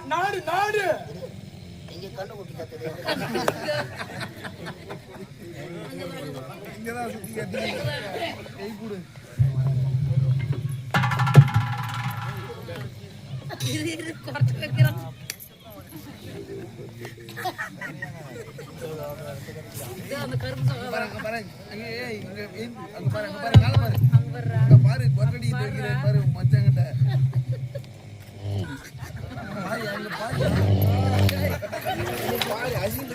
நாடு நாடு எங்க கண்ணு குட்டி கத்துது இங்கதான் சுத்தி கட்டி கை கூடு குறைச்சு வைக்கிறோம். அந்த கரும்பு பாருங்க பாருங்க அங்க பாருங்க பாரு கொரடி பாரு மச்சாங்கிட்ட அங்க பாரு அசிங்க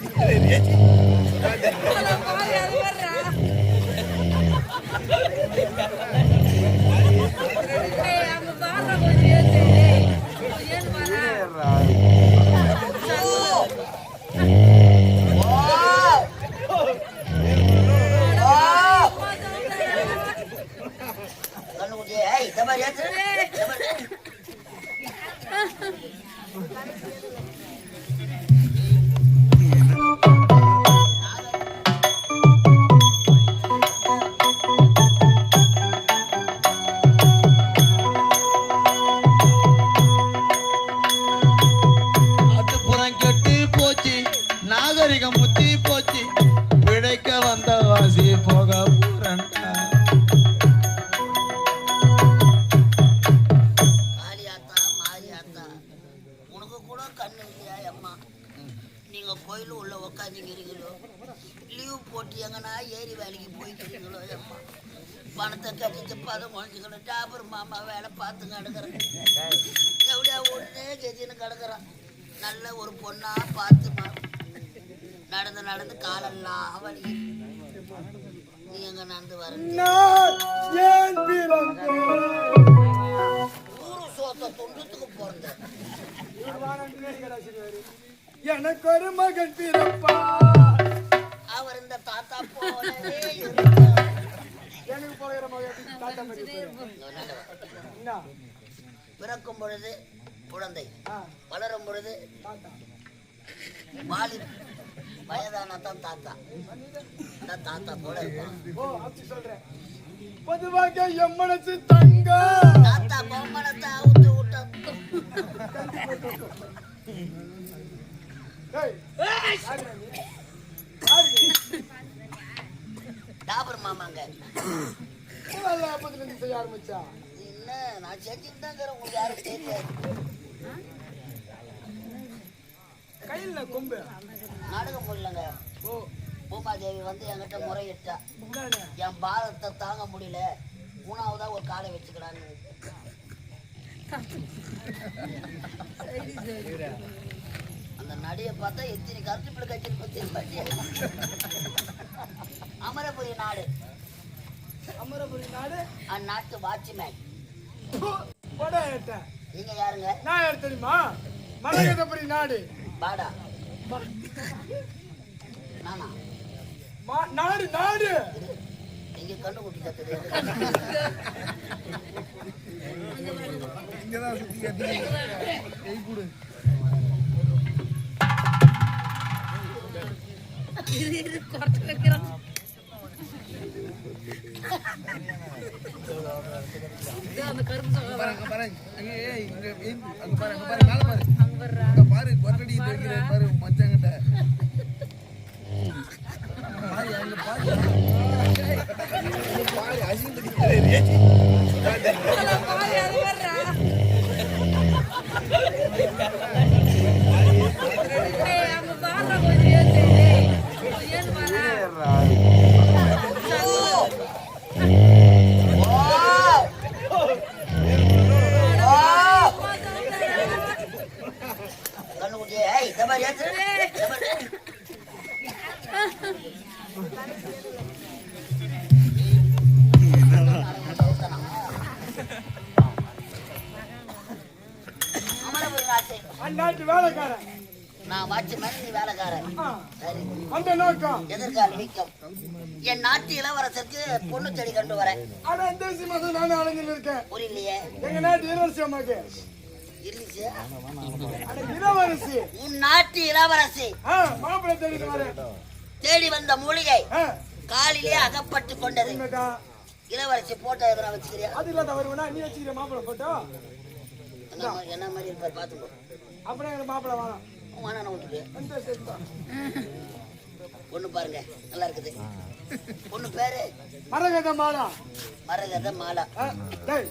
நாகரிகம் முத்தி போச்சு பிழைக்க வந்த வாசி போக பூரண்டா மாரியாத்தா மாரியாத்தா உனக்கு கூட கண்ணு இல்லையா அம்மா நீங்க கோயிலும் உள்ள உக்காந்துக்கிறீங்களோ லீவு போட்டு எங்கன்னா ஏரி வேலைக்கு போய்க்கிறீங்களோ அம்மா பணத்தை கட்டிட்டு பதம் குழஞ்சிக்கணும் டாபர் மாமா வேலை பார்த்து கிடக்குறேன் எப்படியா ஒன்னே கெஜின்னு கிடக்குறான் நல்ல ஒரு பொண்ணா பார்த்துமா நடந்து நடந்து காலெல்லாம் வலி நீ எங்க நடந்து வர ஊரு சோத்த தொண்டத்துக்கு போறது எனக்கு ஒரு மகன் பிறப்பா அவர் இந்த தாத்தா போலவே எனக்கு போகிற மகன் பிறக்கும் பொழுது குழந்தை வளரும் பொழுது வாலி வயதானதான் தாத்தா இந்த தாத்தா போல இருப்பான் பொதுவாக என் மனசு தங்க தாத்தா பொம்மனத்தை அவுத்து விட்டோம் டாபர் மாமாங்க செய்ய ஆரம்பிச்சா என்ன நான் செஞ்சுட்டு தான் இருக்கிறேன் உங்களுக்கு யாரும் தெரியாது கையில கொம்பு நாடகம் போடலங்க பூமாதேவி வந்து என்கிட்ட முறையிட்டா என் பாரத்தை தாங்க முடியல மூணாவதா ஒரு காலை வச்சுக்கிறான்னு அந்த நடிகை பார்த்தா எத்தனை கருத்து கட்சி பத்தி அமரபுரி நாடு அமரபுரி நாடு அந்நாட்டு வாட்ச்மேன் நீங்க யாருங்க நான் யார் தெரியுமா மரகதபுரி நாடு பாடா நானா நாடு நாடு எங்க கண்ணு குட்டி கத்துது இங்கதான் சுத்தி கட்டி கை கூடு குறைச்சு வைக்கிறோம். அந்த கரும்பு பாருங்க அங்க பாரு கொரடி பாரு மச்சாங்கிட்ட அங்க பாரு அசிங்க அந்நாட்டு வேலைக்காரன் நான் வாட்ச்மேன் நீ வேலைக்காரன் அந்த நோக்கம் எதிர்கால வீக்கம் என் நாட்டு இளவரசருக்கு பொண்ணு செடி கண்டு வரேன் ஆனா இந்த விஷயம் நானும் அலைஞ்சிட்டு இருக்கேன் புரியலையே எங்க நாட்டு இளவரசி அம்மாக்கு இளவரசி உன் நாட்டு இளவரசி மாப்பிள்ளை தேடி வரேன் தேடி வந்த மூலிகை காலிலே அகப்பட்டு கொண்டது இளவரசி போட்டோ எதனா வச்சுக்கிறியா அது இல்லாத வருவனா நீ வச்சுக்கிற மாப்பிள்ளை போட்டோ என்ன மாதிரி இருப்பார் பாத்துக்கோ அப்புறம் எங்க மாப்பிள்ள வேணாம். வாணான விட்டுட்டு அந்த சரி தான். பொண்ணு பாருங்க நல்லா இருக்குது. பொண்ணு பேரு மரகத மாலா. மரகத மாலா. டேய்,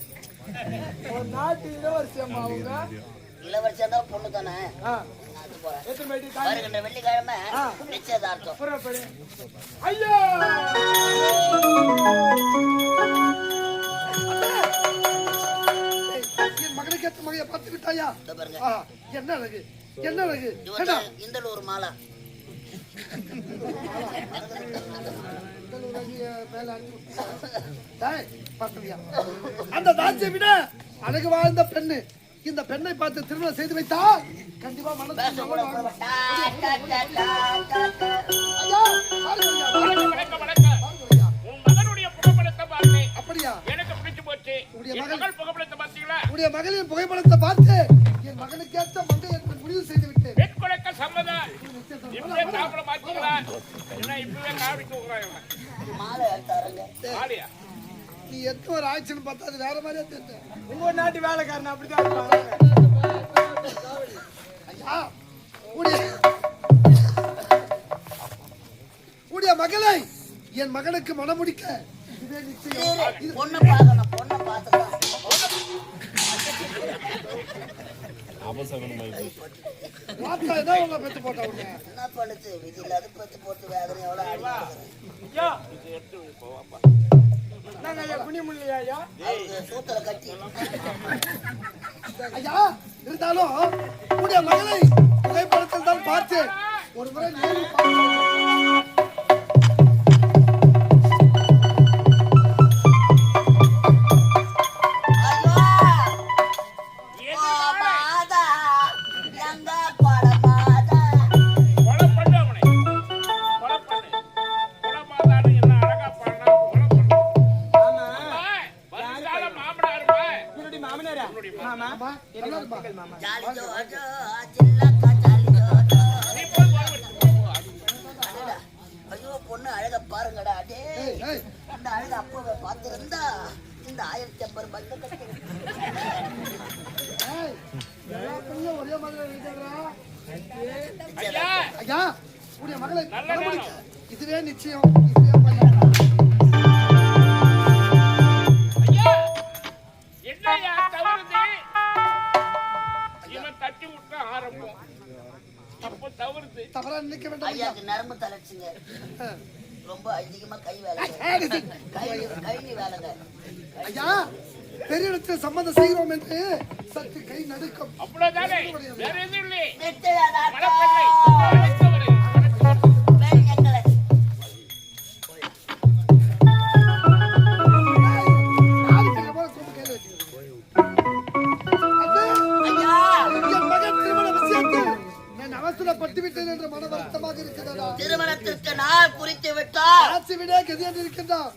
ஒரு நாட்டு இளவரசியம்மா அவங்க. இளவரசியா தான் பொண்ணு தானே. அது போறேன். எத்தனை பேட்டி வருகின்ற வெள்ளிக்கிழமை நிச்சயதார்த்தம். புறப்படு. ஐயோ என் மகனுக்கு ஏற்ற மகையை பார்த்து விட்டாயா? இதோ பாருங்க. என்ன அழகு, என்ன அழகு. இந்த ஒரு மாலா. அந்த தாட்சியை விட அழகு வாழ்ந்த பெண்ணு இந்த பெண்ணை பார்த்து திருமணம் செய்து வைத்தா கண்டிப்பா மனசு அப்படியா? எனக்கு பிடிச்சு போச்சு. உடைய மகளின் புகைப்படத்தை பார்த்து என் மகனுக்கு ஏற்ற மங்கை என்று முடிவு செய்து விட்டேன். பெண்களுக்கு சம்மதம். இப்பவே சாப்பிட மாட்டீங்களா? என்ன இப்பவே காவிட்டு உட்காருங்க. மாலை எடுத்தாருங்க. ஆலியா நீ எத்த ஒரு ஆக்ஷன் பார்த்தா அது வேற மாதிரியே தெரியும். உங்க நாட்டு வேலைக்காரன் அப்படிதான் இருப்பாங்க. ஐயா, உடைய மகளை என் மகனுக்கு மனமுடிக்க இதே நிச்சயம். பொண்ணை பார்க்கணும். பொண்ணை பார்த்துதான் மாத்தா ஏதாவது உங்களை பெத்து போட்டா உடனே என்ன பண்ணுது? விதி இல்லாத பத்து போட்டு வேதனை எவ்வளவு அடிக்கிறேன். ஐயா, நாங்க ஐயா புண்ணியமில்லையா ஐயா? அவருக்கு சூத்திர கட்டி ஐயா, இருந்தாலும் உடைய மகளை புகைப்படத்தில் தான் பார்த்தேன். ஒரு முறை நேரில் பொண்ணு அழக பாருங்கடா. அடே இந்த அழக அப்பவே பார்த்திருந்தா இந்த 1050 ரூபாய்க்கு ஒரே மாதிரி ஐயா, ஐயா, உடைய மகளை நல்ல மனமுடிக்க நேரம். இதுவே நிச்சயம். இதுவே பையன். ஐயா, என்னையா தவறுது? இவன் தட்டி விட்டா ஆரம்பம். அப்போ தவறுது. தவறா நினைக்க வேண்டாம் ஐயா. ஐயாக்கு நரம்பு தளர்ச்சிங்க. ரொம்ப அதிகமா கை வேலைங்க. கை வேலைங்க. ஐயா, பெரிய இடத்தில் சம்மந்தம் செய்கிறோம் என்று சற்று கை நடுக்கம். அவ்வளவுதானே, வேற எதுவும் இல்லை. நிச்சயதார்த்தம். மணப்பெண்ணை அழைத்தவரே, பெண்களை ஆதிக்கங்க போல கொண்டு கையில வச்சுக்கிறது. அது ஐயா என் மகன் திருமண விஷயத்தில் நான் அவசரப்பட்டு விட்டேன் என்ற மன வருத்தமாக இருக்கிறதா? திருமணத்திற்கு நாள் குறித்து விட்டால் ஆட்சி விட கதி என்று இருக்கின்றான்.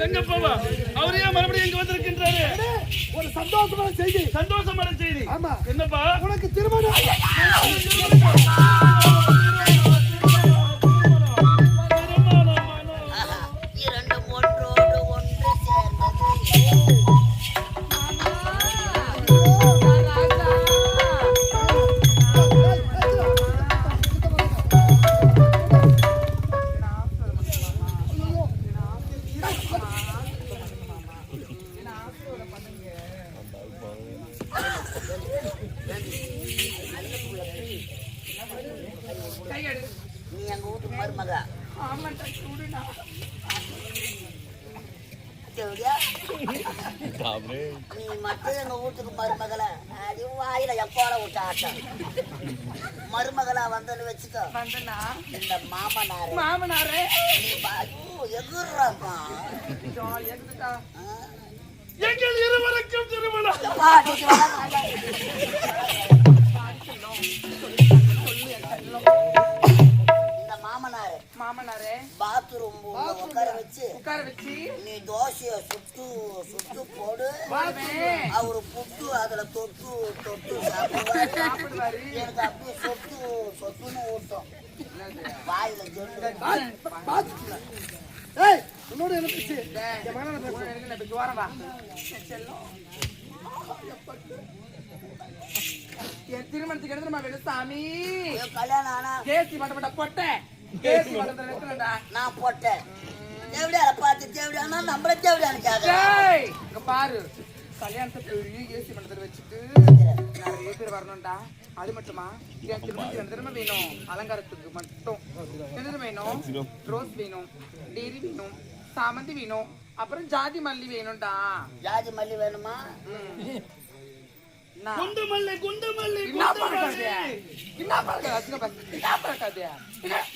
எங்க போவா அவரே மறுபடியும் எங்க வந்திருக்கின்றாரு ஒரு சந்தோஷமான செய்தி. சந்தோஷமான செய்தி. ஆமா. என்னப்பா? உனக்கு திருமணம். இரண்டும் ஒன்றோடு ஒன்று சேர்ந்தது. நீ எங்க வீட்டுக்கு மருமக தேவடியா? நீ மட்டும் எங்க வீட்டுக்கு மருமகள அது வாயில எப்போட விட்ட ஆட்டம். மருமகளா வந்தன்னு வச்சுக்கோ. இந்த மாமனாரே நீ எகுறாமா எங்கள் இருவருக்கும் திருமணம். இந்த மாமனாரே பாத்ரூம் உட்கார வச்சு நீ தோசைய சுட்டு போடு. அவரு புட்டு அதுல தொட்டு சாப்பிடுவாரு. எனக்கு அப்படியே சொத்துன்னு ஊட்டும் வாயில சொல்லு. ஏய் உன்னோட என்ன பேச்சு? என் மகனை என் திருமணத்துக்கு எடுத்து நம்ம சாமி கல்யாணம் ஆனா கேசி பட்ட பொட்டேன். கேசி பட்டா நான் போட்டேன். தேவடியால பார்த்து தேவடியானா நம்மள தேவடியான்னு இங்க பாரு. கல்யாணத்தை பெரிய ஏசி மண்டபத்தில் வச்சுட்டு நிறைய பேர் வரணும்டா. அது மட்டுமா என் திருமணத்துக்கு தினமே வேணும். அலங்காரத்துக்கு மட்டும் என்ன வேணும்? ரோஸ் வேணும், டெய்ரி வேணும், சாமந்தி வேணும், அப்புறம் ஜாதி மல்லி வேணும்டா. ஜாதி மல்லி வேணுமா? குண்டுமல்லி என்ன பழக்காது?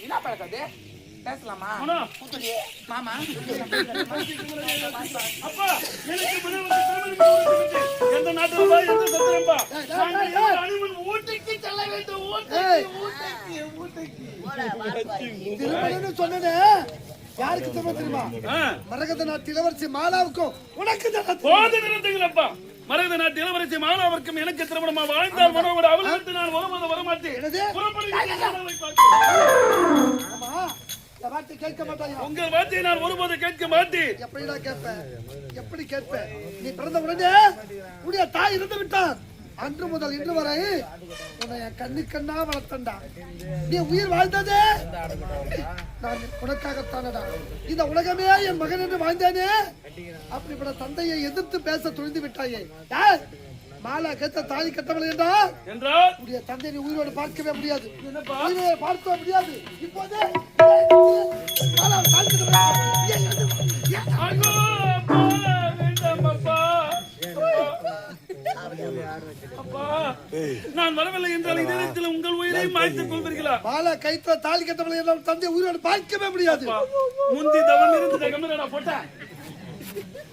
என்ன பழக்காது? பேசலாமா மாமா? அப்பா எனக்கு எந்த நாட்டுல எந்த சத்திரம்பா ஊட்டிக்கு செல்ல வேண்டும். திருமணம்னு சொன்னது யாருக்கு தெரியுமா? மரகத நாட்டு இளவரசி மாலாவுக்கும் உனக்கு போது நிறுத்துங்களப்பா. மரகத நாட்டு இளவரசி மாலாவிற்கும் எனக்கு திருமணமா? வாழ்ந்தால் மனோட அவளுக்கு நான் வரும்போது வரமாட்டேன். கேட்க மாட்டாயா? உங்கள் வார்த்தையை நான் ஒருபோது கேட்க மாட்டேன். எப்படிடா கேட்பேன்? எப்படி கேட்பேன்? நீ பிறந்த உடனே உடைய தாய் இருந்து விட்டான். அன்று முதல் இன்று வரை உன்னை என் கண்ணா வளர்த்தண்டா. நீ உயிர் வாழ்ந்ததே நான் உனக்காகத்தானடா. இந்த உலகமே என் மகன் என்று வாழ்ந்தேனே. அப்படிப்பட்ட தந்தையை எதிர்த்து பேச துணிந்து விட்டாயே. மாலா கேட்ட தாலி கட்டவில்லை என்றால் உடைய தந்தை நீ உயிரோடு பார்க்கவே முடியாது. உயிரோடு பார்க்க முடியாது. இப்போதே நான் வரவில்லை என்றால் இதயத்தில் உங்கள் உயிரை மாய்த்துக் கொள்வீர்களா? மாலா கைத்த தாலி கட்டவில்லை என்றால் தந்தை உயிரோடு பார்க்கவே முடியாது. முந்தி தவம் இருந்து தகமலடா போட்டா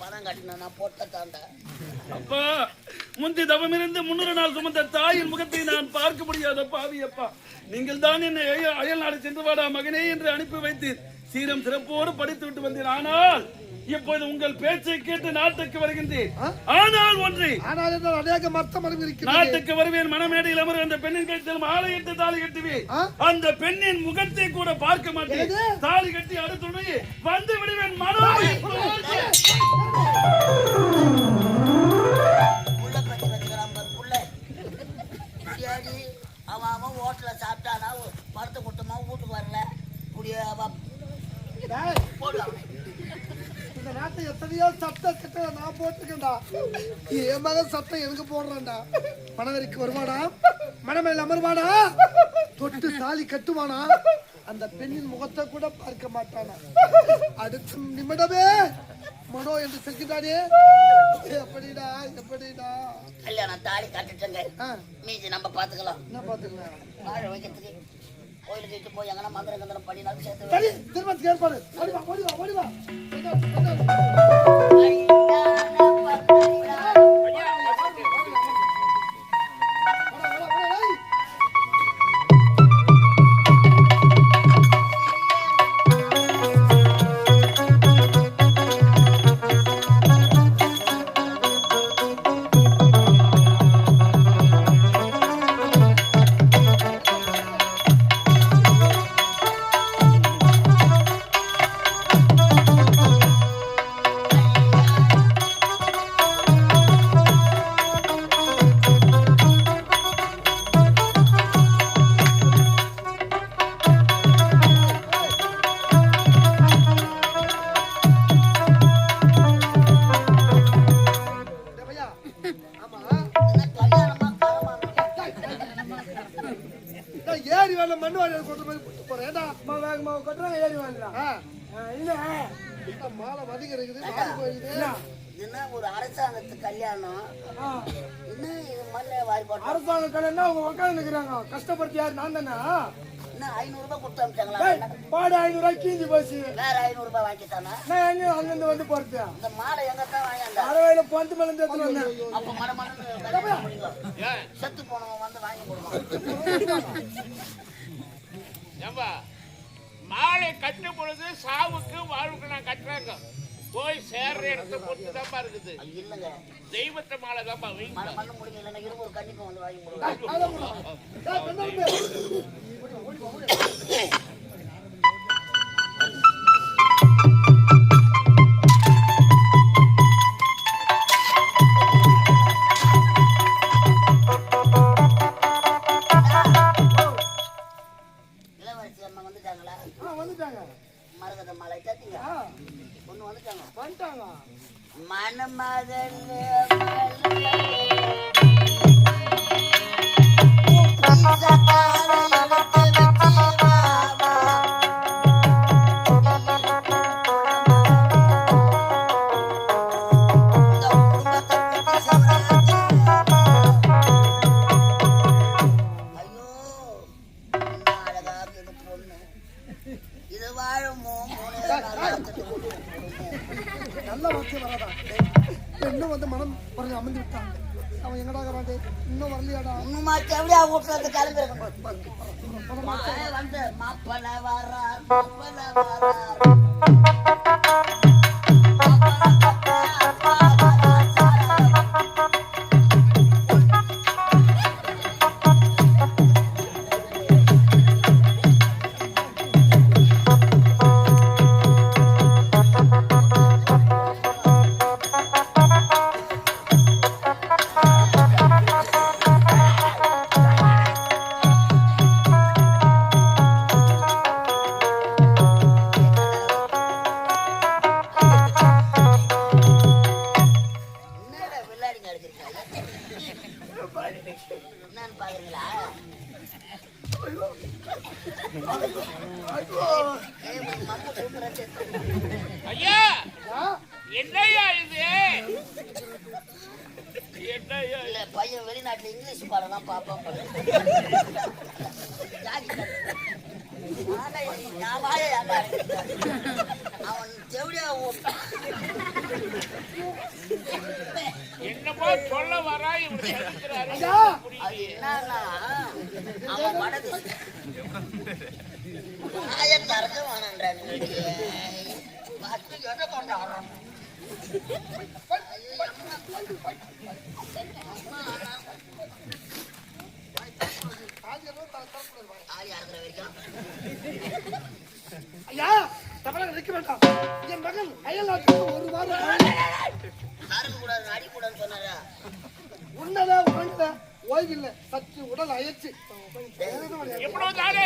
பணம் கட்டினா போட்டாண்டா. அப்பா முந்தி தவம் இருந்து 300 நாள் சுமந்த தாயின் முகத்தை நான் பார்க்க முடியாத பாவி அப்பா. நீங்கள் தான் என்னை அயல் நாடு சென்று வாடா மகனே என்று அனுப்பி வைத்தீர். சீரம் சிறப்போடு படித்து விட்டு வந்தேன். ஆனால் இப்போது உங்கள் பேச்சை கேட்டு நாட்டுக்கு வருகின்றேன். ஆனால் ஒன்றை நாட்டுக்கு வருவேன். மணமேடையில் அமர் அந்த பெண்ணின் கைத்தில் மாலையிட்டு தாலி கட்டுவேன். அந்த பெண்ணின் முகத்தை கூட பார்க்க மாட்டேன். தாலி கட்டி அடுத்துடைய வந்து விடுவேன். அவன் ஹோட்டல சாப்பிட்டானா படத்தை கொடுத்தமா வீட்டுக்கு வரல குடிய இந்த நாட்டை எத்தனையோ சட்டம் கிட்ட நான் போட்டுக்கேன்டா. என் மகன் சட்டம் எனக்கு போடுறேன்டா. மணவரைக்கு வருவானா? மணமேல் அமர்வானா? தொட்டு தாலி கட்டுவானா? அந்த பெண்ணின் முகத்தை கூட பார்க்க மாட்டானா? அடுத்த நிமிடமே மனோ என்று செல்கின்றானே. எப்படிடா எப்படிடா? கல்யாணம் தாலி கட்டுட்டங்க. மீதி நம்ம பாத்துக்கலாம். என்ன பாத்துக்கலாம்? வாழ வைக்கிறதுக்கு கோயிலுக்கு போய் எங்கன்னா மந்திரம் கந்திரம் பண்ணினாலும் சேர்த்து திருமணத்துக்கு ஏற்பாடு. ஓடிவா ஓடிவா ஓடிவா. மாலை வதிகிறது மாலை போயிருது. இதுனா ஒரு அரசாங்கத்து கல்யாணம். என்ன இது மல்ல வாய் போட்டு அரசாங்க கல்யாணம் அவங்க உட்காந்து நிக்கிறாங்க. கஷ்டப்படுத்தி யாரு? நான் தானே. என்ன 500 ரூபாய் கொடுத்து அனுப்பிச்சாங்களா? பாடு 500 ரூபாய் கீஞ்சி போச்சு. வேற 500 ரூபாய் வாங்கிட்டானா? நான் எங்க அங்கிருந்து வந்து போறது? இந்த மாலை எங்க தான் வாங்கியாண்டா? அரவையில பொந்து மேல எடுத்து வந்தேன். அப்ப மடமடன்னு செத்து போனவன் வந்து வாங்கி போடுவான். ஏம்பா மாலை கட்டும் பொழுது சாவுக்கு வாழ்வுக்கு நான் கட்டுறாங்க. போய் சேர்ற இடத்த பொறுத்து தான்ப்பா இருக்குது. இல்லங்க தெய்வத்தை மாலை தான்ப்பா வைங்க. பண்ண முடியல. இல்லைன்னா இரும்பு ஒரு கண்டிப்பா வந்து வாங்கி போடுவான். இளவரசி அம்மா வந்துட்டாங்களா? வந்துட்டாங்க. மரகத மாலை தட்டிங்க. ஒண்ணு வந்துட்டாங்க. வந்துட்டாங்க. மணமகன் இது வாழுமோ நல்ல வார்த்தை வராதா? இன்னும் வந்து மனம் கொஞ்சம் அமர்ந்து விட்டான். அவன் எங்கடா வராது? இன்னும் வரலையாடா? இன்னும் எப்படியா வீட்டுல கிளம்பி வந்து மாப்பல வரார் மாப்பல வரார். என்னன்னு பாக்குறீங்களா? ஐயா என்னையா இது? என்னையா இல்ல பையன் வெளிநாட்டுல இங்கிலீஷ் பாடலாம் பாப்பா. அவன் செவடியா என்னமோ சொல்ல வரா இவரு சந்திக்கிறாரு. என்னன்னா அவன் மனது தரக்க வேணான்றான். எதை கொண்டாடுறான்? ஐயா தவறாக நிற்க வேண்டாம். என் மகன் அயல் நாட்டுக்கு ஒரு வாரம் அறுக்க கூடாது அடிக்கூடாதுன்னு சொன்னாரா? உன்னதா உறங்கல ஓய்வில்லை. சற்று உடல் அயற்சி. எவ்வளவு தானே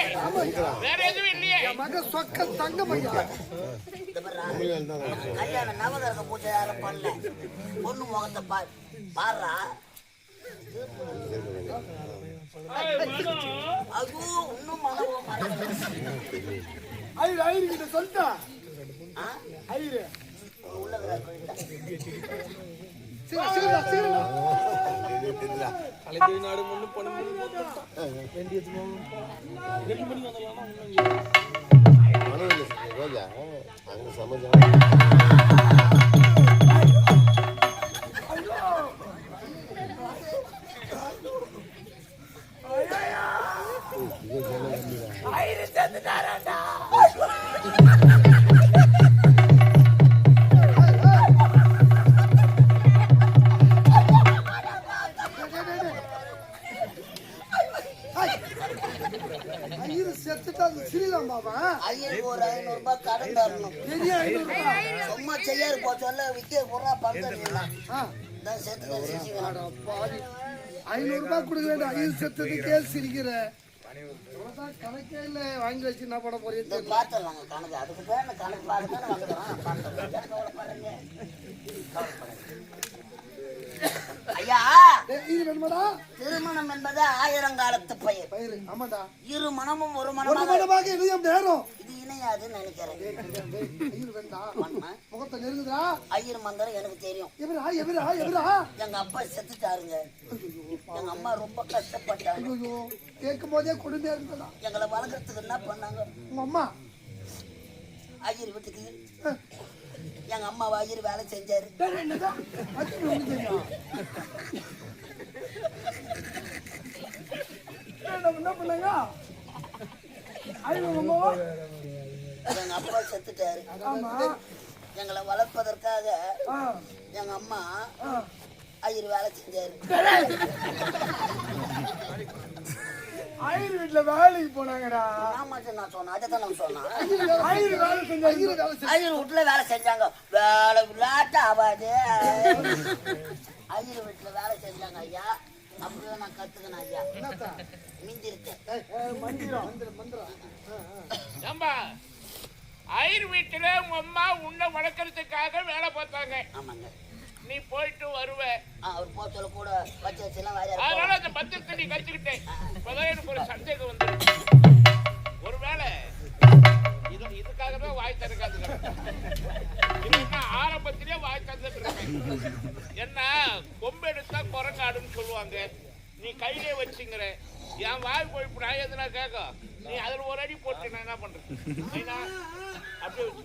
வேற எதுவும் இல்லையே. என் மகன் சொக்க தங்க பையா. கல்யாண நவகரக பூஜை யாரும் பண்ணல. பொண்ணு முகத்தை பாடுறா. ஐயோ இன்னும் மனமும் ஐயரு ஐயரு கிட்ட சொல்லிட்டா. ஐயரு உள்ள நாடு ஒண்ணு பண்ண அங்க சமைச்சா ஐயரு செத்துட்டா சிறிதான் பாபா. ஐயருக்கு ஒரு 500 ரூபாய் கடன் தரணும். பெரிய 500 ரூபாய் சும்மா செய்யாரு போச்சொல்ல விக்க போறா பண்றேன். செத்து 500 ரூபாய் கொடுக்க வேண்டாம். ஐயரு செத்தது கேஸ் சிரிக்கிற கணக்கே இல்ல. வாங்கி வச்சு என்ன பண்ண போறீங்க? பாத்துடலாங்க கணக்கு. அதுக்கு பேர் கணக்கு பார்த்துதானே வந்துடும். ஐயா திருமணம் என்பது 1000 காலத்து பயிர். ஆமாடா. இரு மனமும் ஒரு மனமாக இதயம் நேரம். இது அமையாதுன்னு நினைக்கிறேன். ஐயர் வேண்டாம். பண்ணா? முகத்தை நெருங்குதா? ஐயர் மந்திரம் எனக்கு தெரியும். எவரா? எங்க அப்பா செத்துட்டாருங்க. எங்க அம்மா ரொம்ப கஷ்டப்பட்டாங்க. ஐயோ, கேட்கும் போதே கொடுமையா இருந்ததா? எங்களை வளர்க்கறதுக்கு என்ன பண்ணாங்க? உங்க அம்மா ஐயர் வீட்டுக்கு எங்க அம்மா ஐயர் வேலை செஞ்சாரு. என்னதான் என்ன பண்ணாங்க? எங்க அப்பா செத்துட்டாரு. எங்களை வளர்ப்பதற்காக எங்க அம்மா ஐயர் வேலை செஞ்சாரு. ஐயர் வீட்டுல வேலைக்கு போனாங்கடா. ஆமா நான் சொன்னேன், அதைத்தான் நான் சொன்னேன். ஐயர் ஐயர் வீட்டுல வேலை செஞ்சாங்க. வேலை விளையாட்டு ஆகாது. ஐயர் வீட்டுல வேலை செஞ்சாங்க ஐயா. அப்படியே நான் கத்துக்கணும் ஐயா. மிஞ்சிருக்கேன். ஏம்பா ஐயர் வீட்டுல உங்க அம்மா உன்னை வளர்க்கறதுக்காக வேலை பார்த்தாங்க. ஆமாங்க. நீ போயிட்டு வருவ. அவர் போச்சல கூட வச்சு வச்சுலாம் அதனால அந்த பத்திரத்தை நீ கத்துக்கிட்டேன். இப்பதான் எனக்கு ஒரு சந்தேகம் வந்து, ஒருவேளை இதுக்காக தான் வாய் திறக்காதுங்க. ஆரம்பத்திலே வாய் தந்துட்டு இருக்கேன். என்ன கொம்பு எடுத்தா குரங்காடுன்னு சொல்லுவாங்க. நீ கையிலே வச்சுங்கிற. என் வாய் போய் நான் எதுனா கேட்கும். நீ அதுல ஒரு அடி போட்டு நான் என்ன பண்றேன்? அப்படியே வச்சு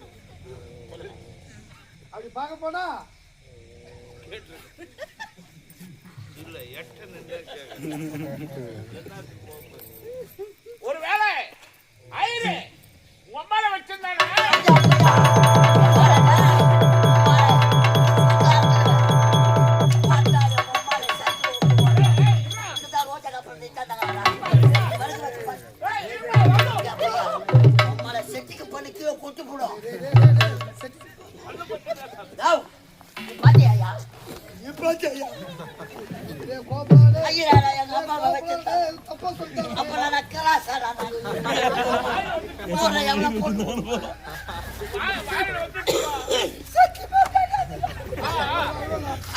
அப்படி பார்க்க போனா இல்ல ஒருவேளை ஐயரு உம்மால வச்சிருந்தானே செட்டிக்கு பண்ணி கீழே கொட்டு போடும். ஐயரா எங்க அம்மாவை வச்சிருந்தா அப்ப நான் கிளாஸாடா எவ்வளவு போட்டு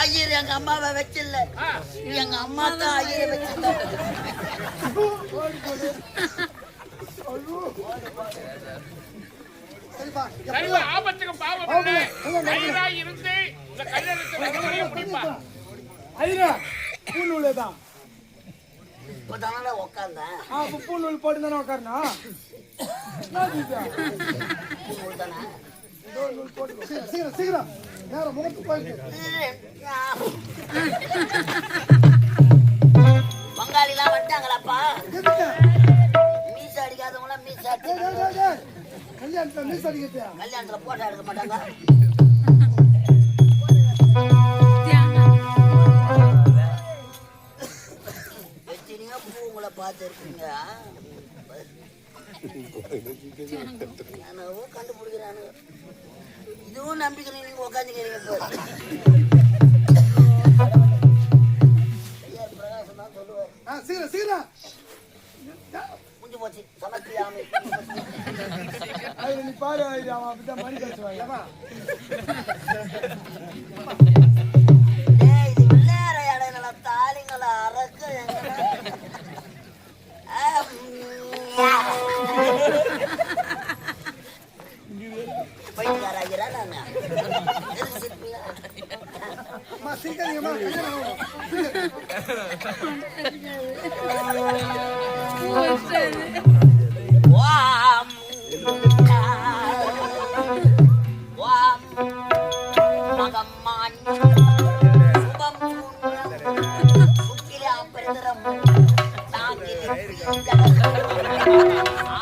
ஐயர் எங்க அம்மாவை வச்சில்ல, எங்க அம்மா தான் ஐயரை வச்சிருந்தாங்க. ஆபத்துக்கு பாவம் ஐயரா இருந்து இந்த கல்யாணத்தை முடிப்பா. ஐயா பூநூல்தான் இப்பதானடா உட்கார்ந்தேன். பூநூல் போட்டு தானே உட்காரனா? சீக்கிரம் நேரம் முகத்து போயிட்டு பங்காளிலாம் வந்துட்டாங்களாப்பா? மீச அடிக்காதவங்களாம் மீச கல்யாணத்துல மீஸ் அடிக்கிட்டியா? கல்யாணத்துல போட்டோ எடுக்க மாட்டாங்க. எத்தனையோ பூ உங்களை பார்த்து இருக்கீங்க. கண்டுபிடிக்கிறானுங்க. இதுவும் நம்பிக்கை நீங்க உட்காந்துக்கிறீங்க. பிரகாசம் தான் சொல்லுவார். சீக்கிரம் முடிஞ்சு போச்சு. சமர்ப்பியாமை நீ பாரு அவன் அப்படிதான் மணி கழிச்சுவாங்க. இது விளையாட இடையில தாலிங்களை அறக்க பைக்காராகிறா நானு. சீக்கிரமா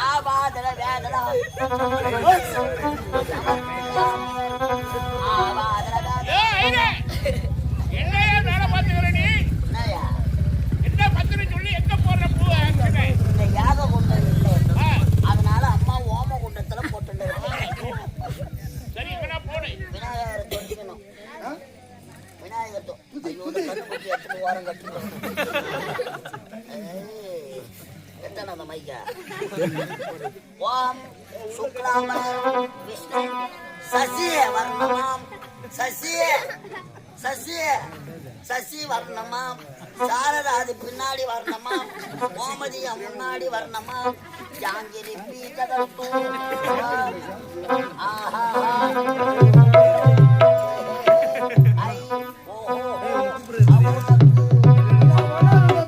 ஆபாதல வேதனா என்னையா வேலை பார்த்துக்கிற நீ? என்ன பத்திரம் சொல்லி எங்க போடுற பூ? இந்த யாக குண்டம் இல்லை, அதனால அம்மா ஓம குண்டத்துல போட்டு சரி இங்க போடு. விநாயகரை தொட்டிக்கணும். விநாயகர் கட்டுப்பட்டி எடுத்துட்டு ஓரம் கட்டணும். எத்தனை அந்த மைக்கா? ஓம் சுக்லாம விஷ்ணு சசி வர்ணமாம் சசி சசி சசி வர்ணமாம் சாரதாது பின்னாடி வரணுமா, கோமதியா முன்னாடி வரணுமா, ஜாங்கிரி பீஜகத்தூ ஆஹா ஐ ஓ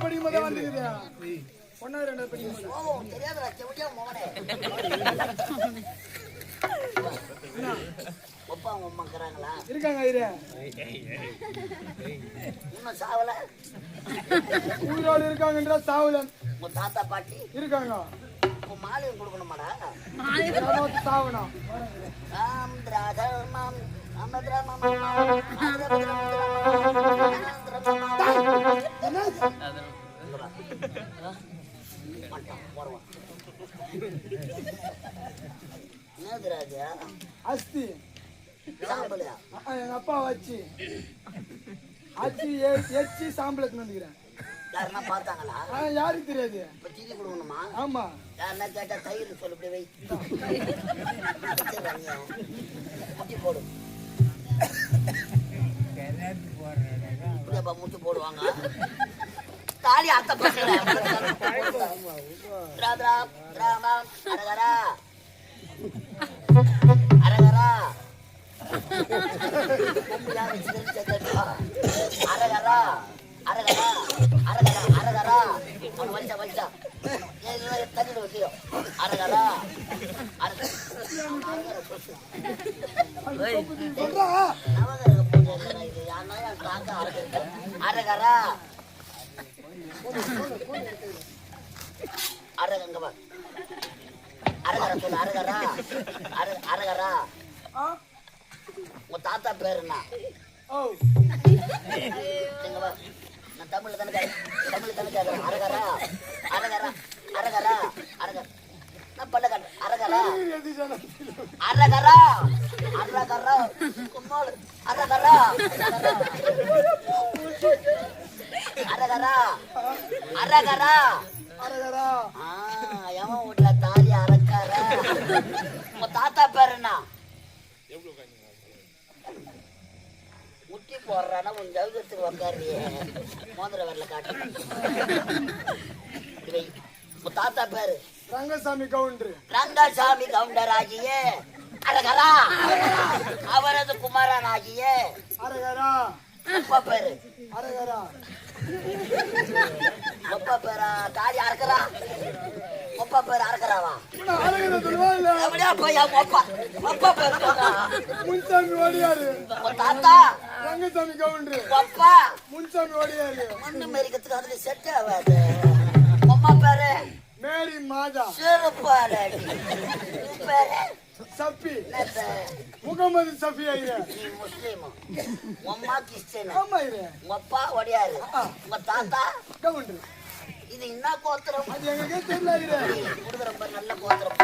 படிக்கும்போது வந்துக்குது. ஒன்னாவது ரெண்டாவது படிக்கும்போது. ஓ தெரியாதடா செவடியா மோனே. அப்பா அம்மா இருக்கறாங்களா? இருக்காங்க ஐயா. இன்னும் சாவல. ஊரோட இருக்காங்கன்ற சாவல. உங்க தாத்தா பாட்டி இருக்காங்க. உங்க மாலையும் கொடுக்கணுமாடா? மாலையும் சாவணும். ராம் திராதர்மம் அமத்ரமம் என்னது ராஜா? அஸ்தி சாம்பலையா? எங்க அப்பா வச்சு அச்சி எச்சி சாம்பலுக்கு வந்துக்கிறேன். யாருன்னா பார்த்தாங்களா? யாருக்கு தெரியாது. இப்ப தீனி கொடுக்கணுமா? ஆமா. யாருன்னா கேட்டா தயிர் சொல்லு இப்படி வை. முட்டி போடு. இப்படியாப்பா முட்டி போடுவாங்க. தாலி அத்த பசங்க. ராதா ராமா அரகரா அரகரா அரகரா அரகரா அரகரா அரகரா அவன் வலிச்சா வலிச்சா தண்ணியில் வைக்கியோ அரகரா நவகரக பூஜை இது யாருன்னா என் காக்கா அரகரா அரகங்கவா அரகரா சொல்லு அரகரா அரகரா உங்க தாத்தா பேரு என்ன? நான் தமிழ்ல தானே கேட்கிறேன். அரகரா அரகரா அரகரா அரகரா நான் பண்ண காட்டு அரகரா அரகரா அரகரா கும்மோல் அரகரா அரகரா அரகரா அரகரா. எவன் வீட்டுல தாலி அரக்காரா? உங்க தாத்தா பேரு என்ன? முட்டி போடுறானா உன் ஜவுகத்துக்கு உக்காரியே மோதிர வரல காட்டு. உங்க தாத்தா பேரு? ரங்கசாமி கவுண்டர். ரங்கசாமி கவுண்டர் ஆகிய அரகரா அவரது குமாரன் ஆகிய அரகரா. அப்பா பேரு? அரகரா. அப்பா பேரா? தாலி அறக்குறா. அப்பா பேரு அறக்குறாவா? அரகரா சொல்லுவா இல்ல? எப்படியா போய் அப்பா பேரு போதா? முன்சாமி ஓடியாரு. உங்க தாத்தா? ரங்கசாமி கவுண்டர். அப்பா முன்சாமி ஓடியாரு. மண்ணு மெரிக்கிறதுக்கு அதுல செட் ஆகாது. அம்மா பேரு? மேரி மாதா. சிறுபாடு பேரு? சப்பி. என்னது? முகமது சஃபி ஐயா. நீ முஸ்லீம், அம்மா கிறிஸ்டியன், ஆமா ஐயா. உங்க அப்பா ஒடியாரு, உங்க தாத்தா கவுண்டர். இது என்ன கோத்திரம்? அது எங்களுக்கே தெரியல ஐயா. கொடுக்குற ரொம்ப நல்ல கோத்திரம்.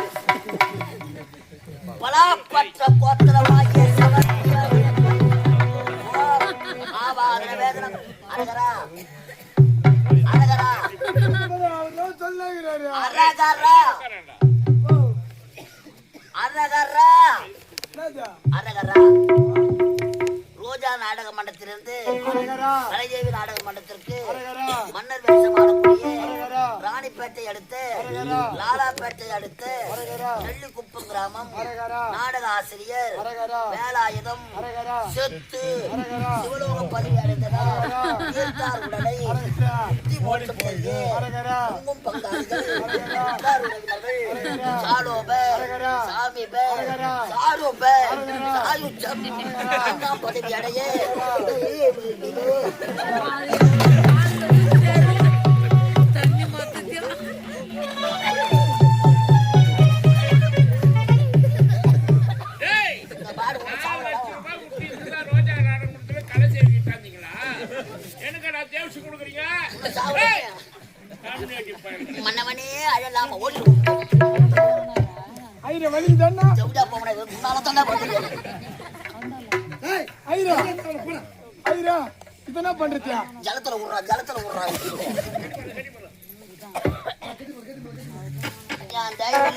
பலாப்பற்ற கோத்திரமாகிய சமர்த்தியர். ஆவார வேதனம் அரகரா அரகரா அவர் சொன்னாங்கிறாரு. அரகரா அரகரா என்னது? அரகரா ரோஜா நாடக மண்டலத்திலிருந்து அரகரா. கலைதேவி நாடக மண்டலத்திற்கு அரகரா. மன்னர் வேஷமாடக்கூடிய அரகரா. ராணிப்பேட்டை அடுத்து அரகரா. லாலாப்பேட்டை அடுத்து அரகரா. நெல்லிக்குப்பம் கிராமம் அரகரா. நாடக ஆசிரியர் அரகரா. வேலாயுதம் அரகரா. செத்து அரகரா. சிவலோக பதவி அடைந்ததா அரகரா. தீர்த்தார் உடலை அரகரா. சுத்தி போட்டு பிறகு அரகரா. உங்கும் பங்காளிகள் அரகரா. உற்றார் உறவினர்கள் அரகரா. சாலோபர் அரகரா. சாமிபர் அரகரா. சாருபர் அரகரா. சாயுச்சம் நான்காம் பதவி அடைய தண்ணி மாத்தியா டேய் இந்த பாடு ஒரு சாவலடா. ரோஜா நாடகத்துல கலை செய்திருக்காங்களா? எனக்கடா தேவசி கொடுக்குறீங்க? சாவலடா. காமினேட்டி பையன். மன்னவனே அழலாம ஓடிடும் ஐயா வலிக்குதாண்ணா? செவிடா போன முன்னால தாண்டா வந்துடுவேன். ஏய் ஐயா. ஐயா இதென்ன பண்றதியா? ஜலத்துல விடுறா என் தைரியம்